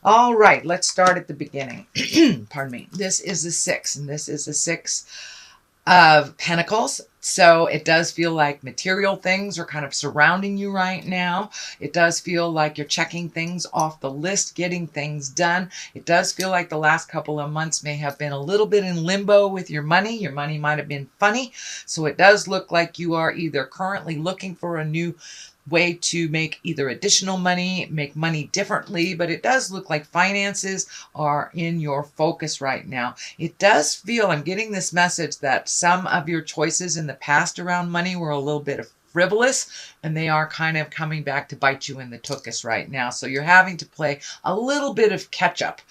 All right, let's start at the beginning. Pardon me. This is the 6, and this is the 6 of Pentacles. So it does feel like material things are kind of surrounding you right now. It does feel like you're checking things off the list, getting things done. It does feel like the last couple of months may have been a little bit in limbo with your money. Your money might have been funny. So it does look like you are either currently looking for a new way to make either additional money, make money differently, but it does look like finances are in your focus right now. It does feel, I'm getting this message that some of your choices in the past around money were a little bit frivolous, and they are kind of coming back to bite you in the tuchus right now. So you're having to play a little bit of catch up.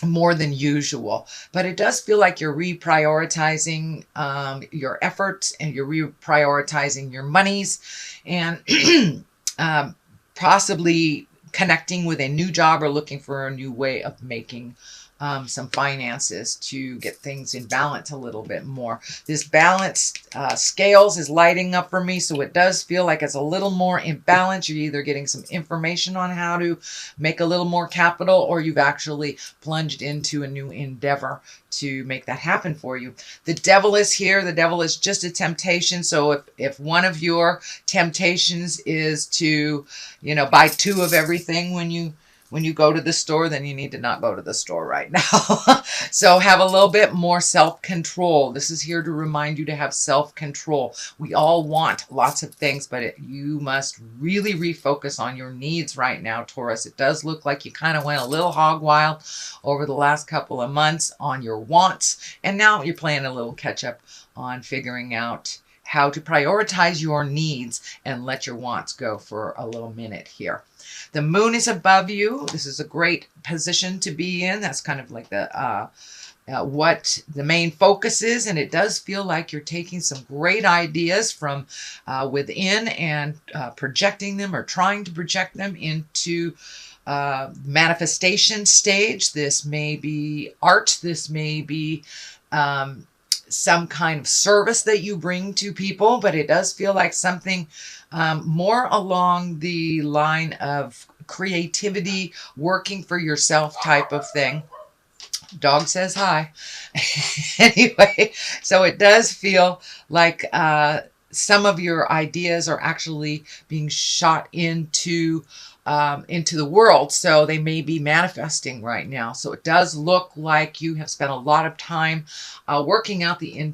More than usual, but it does feel like you're reprioritizing your efforts, and you're reprioritizing your monies, and possibly connecting with a new job or looking for a new way of making some finances to get things in balance a little bit more. This balance scales is lighting up for me, so it does feel like it's a little more in balance. You're either getting some information on how to make a little more capital, or you've actually plunged into a new endeavor to make that happen for you. The devil is here. The devil is just a temptation. So if one of your temptations is to, buy 2 of everything when you go to the store, then you need to not go to the store right now. So have a little bit more self-control. This is here to remind you to have self-control. We all want lots of things, but you must really refocus on your needs right now, Taurus. It does look like you kind of went a little hog wild over the last couple of months on your wants, and now you're playing a little catch up on figuring out how to prioritize your needs and let your wants go for a little minute here. The moon is above you. This is a great position to be in. That's kind of like the what the main focus is, and it does feel like you're taking some great ideas from within and projecting them, or trying to project them into manifestation stage. This may be art. This may be some kind of service that you bring to people, but it does feel like something more along the line of creativity, working for yourself type of thing. Dog says hi. Anyway, so it does feel like some of your ideas are actually being shot into the world, so they may be manifesting right now. So it does look like you have spent a lot of time working out the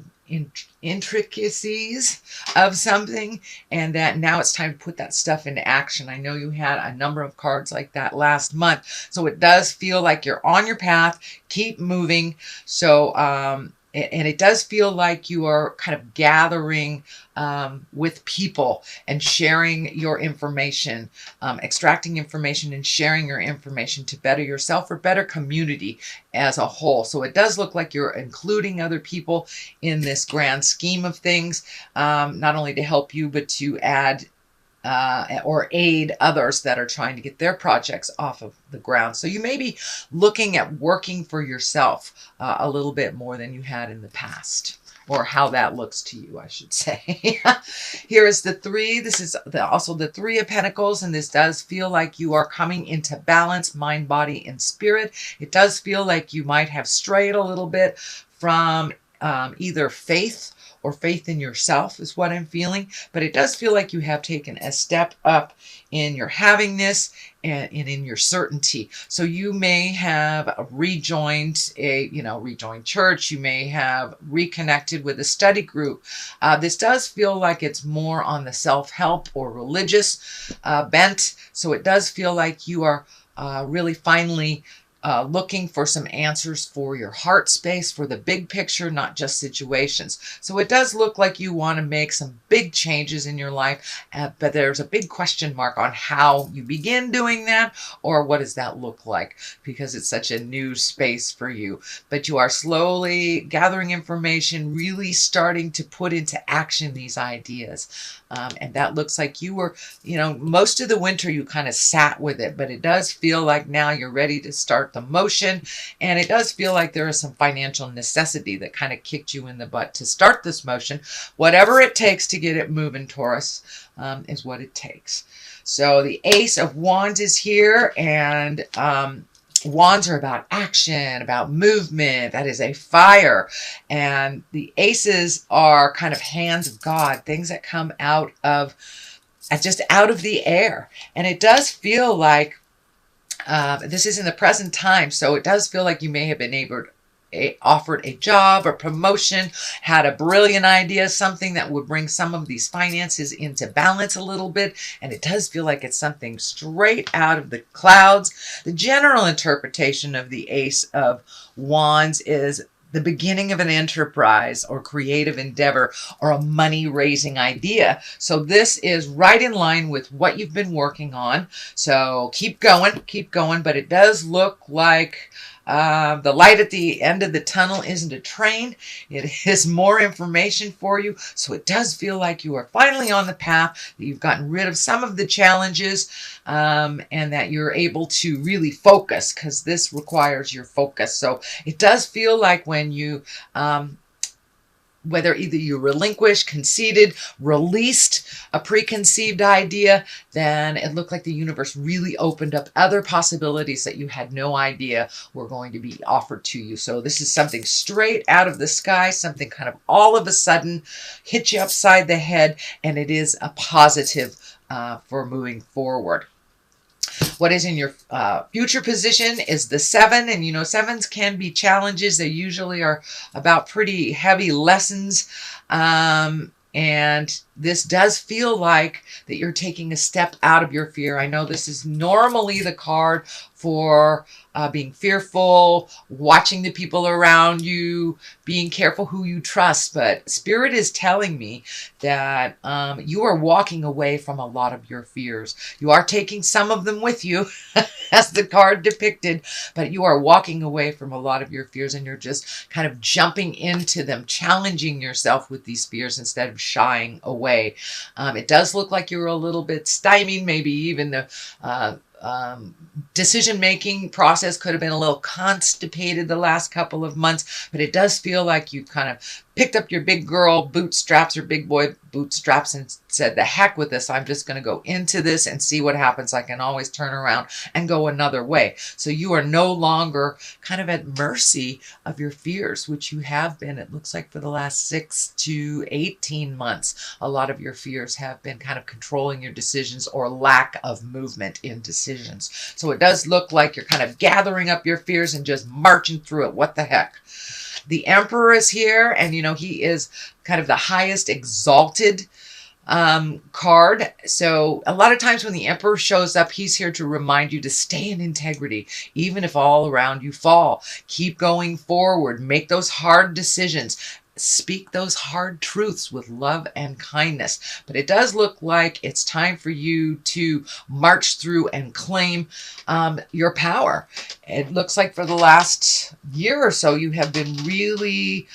intricacies of something, and that now it's time to put that stuff into action. I know you had a number of cards like that last month, so it does feel like you're on your path. Keep moving. So and it does feel like you are kind of gathering with people and sharing your information, extracting information and sharing your information to better yourself or better community as a whole. So it does look like you're including other people in this grand scheme of things, not only to help you, but to add or aid others that are trying to get their projects off of the ground. So you may be looking at working for yourself a little bit more than you had in the past, or how that looks to you, I should say. Here is the 3. This is also the 3 of Pentacles, and this does feel like you are coming into balance, mind, body, and spirit. It does feel like you might have strayed a little bit from either faith or faith in yourself is what I'm feeling. But it does feel like you have taken a step up in your havingness and in your certainty. So you may have rejoined rejoined church. You may have reconnected with a study group. This does feel like it's more on the self-help or religious bent. So it does feel like you are really finally looking for some answers for your heart space, for the big picture, not just situations. So it does look like you want to make some big changes in your life, but there's a big question mark on how you begin doing that, or what does that look like, because it's such a new space for you. But you are slowly gathering information, really starting to put into action these ideas. And that looks like you were, most of the winter you kind of sat with it, but it does feel like now you're ready to start the motion. And it does feel like there is some financial necessity that kind of kicked you in the butt to start this motion. Whatever it takes to get it moving, Taurus, is what it takes. So the Ace of Wands is here, and wands are about action, about movement. That is a fire. And the aces are kind of hands of God, things that come out of just out of the air. And it does feel like this is in the present time, so it does feel like you may have been offered a job or promotion, had a brilliant idea, something that would bring some of these finances into balance a little bit, and it does feel like it's something straight out of the clouds. The general interpretation of the Ace of Wands is the beginning of an enterprise or creative endeavor or a money-raising idea. So this is right in line with what you've been working on. So keep going, but it does look like the light at the end of the tunnel isn't a train. It is more information for you. So it does feel like you are finally on the path, that you've gotten rid of some of the challenges, and that you're able to really focus, because this requires your focus. So it does feel like when you whether either you relinquished, conceded, released a preconceived idea, then it looked like the universe really opened up other possibilities that you had no idea were going to be offered to you. So this is something straight out of the sky, something kind of all of a sudden hit you upside the head, and it is a positive for moving forward. What is in your future position is the 7. And you know, 7s can be challenges. They usually are about pretty heavy lessons. And this does feel like that you're taking a step out of your fear. I know this is normally the card for being fearful, watching the people around you, being careful who you trust. But Spirit is telling me that you are walking away from a lot of your fears. You are taking some of them with you, as the card depicted, but you are walking away from a lot of your fears, and you're just kind of jumping into them, challenging yourself with these fears instead of shying away. It does look like you're a little bit stymied, maybe even the decision-making process could have been a little constipated the last couple of months, but it does feel like you kind of picked up your big girl bootstraps or big boy bootstraps and said, the heck with this, I'm just going to go into this and see what happens. I can always turn around and go another way. So you are no longer kind of at mercy of your fears, which you have been, it looks like, for the last 6 to 18 months. A lot of your fears have been kind of controlling your decisions or lack of movement in decisions. So it does look like you're kind of gathering up your fears and just marching through it. What the heck? The Emperor is here, and you know, he is kind of the highest exalted card. So a lot of times when the Emperor shows up, he's here to remind you to stay in integrity, even if all around you fall. Keep going forward. Make those hard decisions. Speak those hard truths with love and kindness. But it does look like it's time for you to march through and claim your power. It looks like for the last year or so, you have been really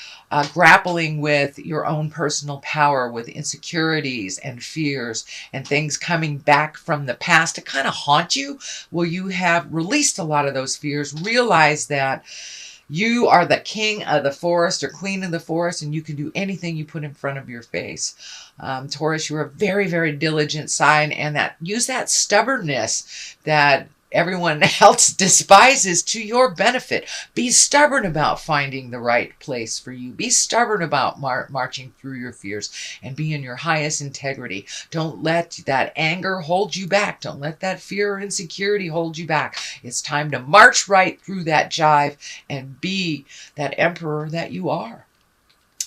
grappling with your own personal power, with insecurities and fears and things coming back from the past to kind of haunt you. Well, you have released a lot of those fears, realize that you are the king of the forest or queen of the forest, and you can do anything you put in front of your face. Taurus, you're a very, very diligent sign, and use that stubbornness that everyone else despises to your benefit. Be stubborn about finding the right place for you. Be stubborn about marching through your fears and be in your highest integrity. Don't let that anger hold you back. Don't let that fear or insecurity hold you back. It's time to march right through that jive and be that emperor that you are.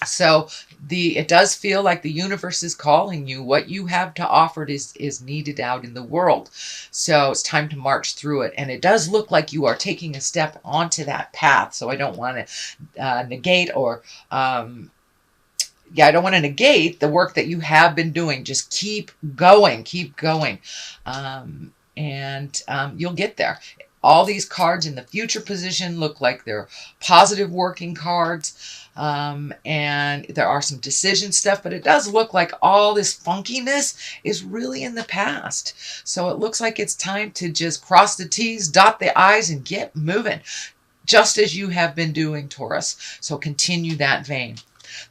So it does feel like the universe is calling you. What you have to offer is needed out in the world. So it's time to march through it. And it does look like you are taking a step onto that path. So I don't want to negate or I don't want to negate the work that you have been doing. Just keep going, and you'll get there. All these cards in the future position look like they're positive working cards. And there are some decision stuff, but it does look like all this funkiness is really in the past. So it looks like it's time to just cross the T's, dot the I's, and get moving, just as you have been doing, Taurus. So continue that vein.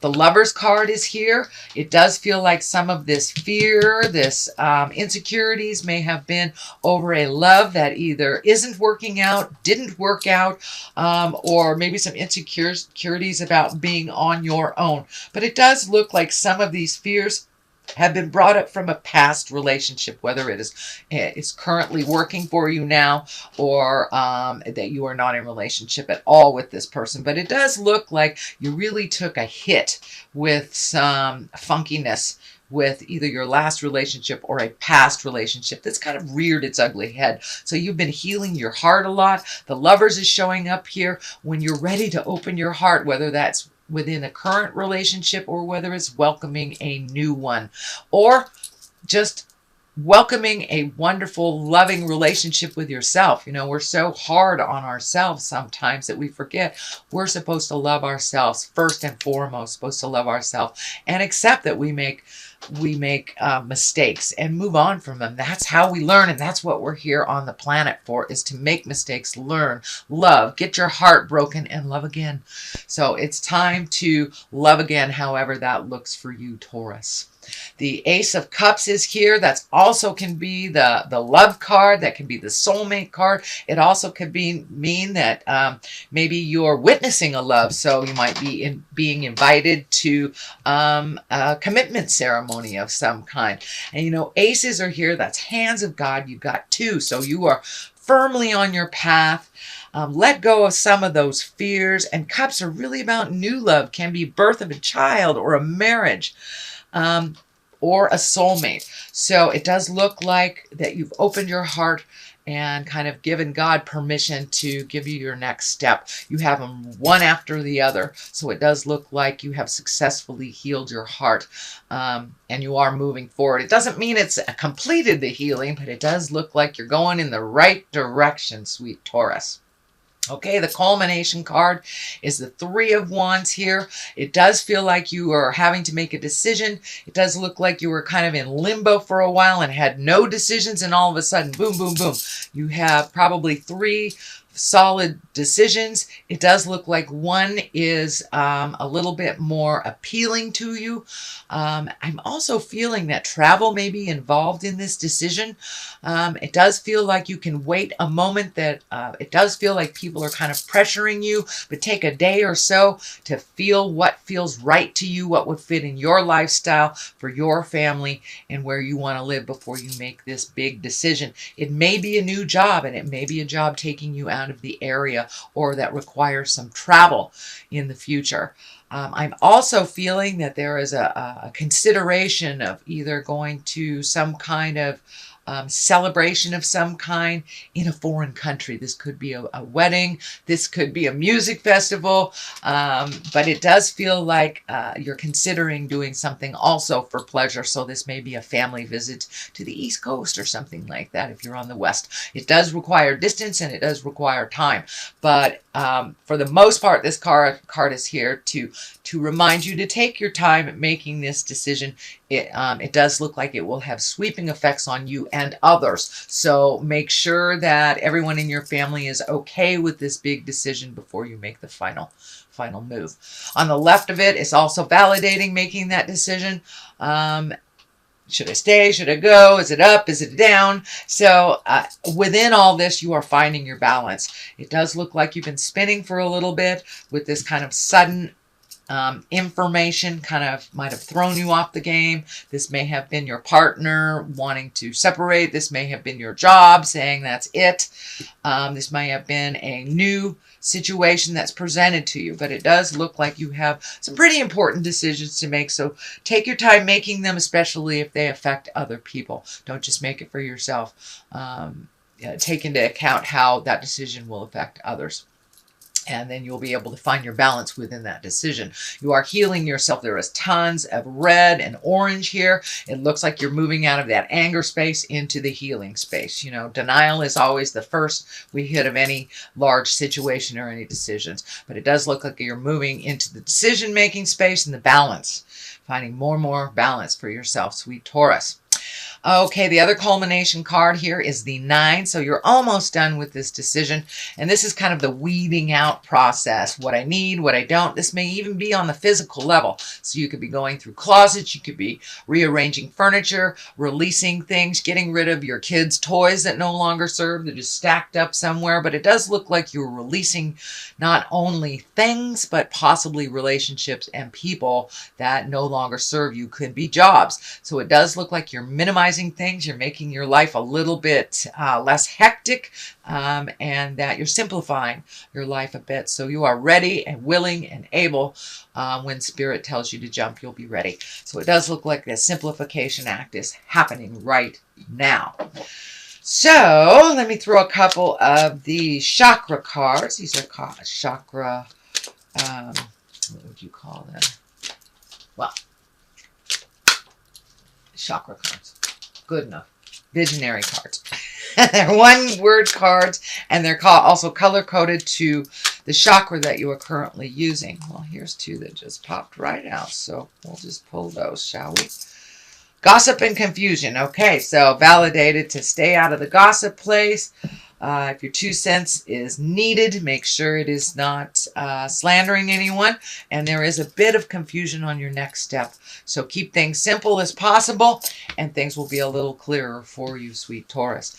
The Lovers card is here. It does feel like some of this fear, this insecurities may have been over a love that either isn't working out, didn't work out, or maybe some insecurities about being on your own. But it does look like some of these fears have been brought up from a past relationship, whether it's currently working for you now, or that you are not in relationship at all with this person. But it does look like you really took a hit with some funkiness with either your last relationship or a past relationship that's kind of reared its ugly head. So you've been healing your heart a lot. The Lovers is showing up here when you're ready to open your heart, whether that's within a current relationship or whether it's welcoming a new one, or just welcoming a wonderful, loving relationship with yourself. You know, we're so hard on ourselves sometimes that we forget we're supposed to love ourselves first and foremost, supposed to love ourselves and accept that we make mistakes and move on from them. That's how we learn, and that's what we're here on the planet for, is to make mistakes, learn, love, get your heart broken, and love again. So it's time to love again, however that looks for you, Taurus. The Ace of Cups is here. That's also can be the love card. That can be the soulmate card. It also could mean that maybe you're witnessing a love. So you might be being invited to a commitment ceremony of some kind. And you know, aces are here. That's hands of God. You've got two. So you are firmly on your path. Let go of some of those fears. And cups are really about new love. Can be birth of a child or a marriage. Or a soulmate. So it does look like that you've opened your heart and kind of given God permission to give you your next step. You have them one after the other. So it does look like you have successfully healed your heart, and you are moving forward. It doesn't mean it's completed the healing, but it does look like you're going in the right direction, sweet Taurus. Okay, the culmination card is the Three of Wands here. It does feel like you are having to make a decision. It does look like you were kind of in limbo for a while and had no decisions, and all of a sudden, boom, boom, boom. You have probably three solid decisions. It does look like one is a little bit more appealing to you. I'm also feeling that travel may be involved in this decision. It does feel like you can wait a moment, that it does feel like people are kind of pressuring you, but take a day or so to feel what feels right to you, what would fit in your lifestyle for your family and where you want to live before you make this big decision. It may be a new job, and it may be a job taking you out of the area, or that requires some travel in the future. I'm also feeling that there is a consideration of either going to some kind of celebration of some kind in a foreign country. This could be a wedding. This could be a music festival. But it does feel like you're considering doing something also for pleasure. So this may be a family visit to the East Coast or something like that if you're on the West. It does require distance, and it does require time. But for the most part, this card is here to remind you to take your time at making this decision. It does look like it will have sweeping effects on you and others. So make sure that everyone in your family is okay with this big decision before you make the final move. On the left of it, it's also validating making that decision. Should I stay? Should I go? Is it up? Is it down? So within all this, you are finding your balance. It does look like you've been spinning for a little bit with this kind of sudden information, kind of might have thrown you off the game. This may have been your partner wanting to separate. This may have been your job saying that's it. This may have been a new situation that's presented to you, but it does look like you have some pretty important decisions to make. So take your time making them, especially if they affect other people. Don't just make it for yourself. Take into account how that decision will affect others. And then you'll be able to find your balance within that decision. You are healing yourself. There is tons of red and orange here. It looks like you're moving out of that anger space into the healing space. You know, denial is always the first we hit of any large situation or any decisions. But it does look like you're moving into the decision-making space and the balance. Finding more and more balance for yourself, sweet Taurus. Okay, the other culmination card here is the 9. So you're almost done with this decision. And this is kind of the weeding out process. What I need, what I don't. This may even be on the physical level. So you could be going through closets. You could be rearranging furniture, releasing things, getting rid of your kids' toys that no longer serve. They're just stacked up somewhere. But it does look like you're releasing not only things, but possibly relationships and people that no longer serve you. Could be jobs. So it does look like you're minimizing things, you're making your life a little bit less hectic, and that you're simplifying your life a bit. So you are ready and willing and able. When Spirit tells you to jump, you'll be ready. So it does look like the simplification act is happening right now. So let me throw a couple of the chakra cards. These are chakra, what would you call them? Well, chakra cards. Good enough. Visionary cards. They're one-word cards, and they're also color-coded to the chakra that you are currently using. Well, here's 2 that just popped right out, so we'll just pull those, shall we? Gossip and confusion. Okay, so validated to stay out of the gossip place. If your 2 cents is needed, make sure it is not slandering anyone. And there is a bit of confusion on your next step. So keep things simple as possible, and things will be a little clearer for you, sweet Taurus.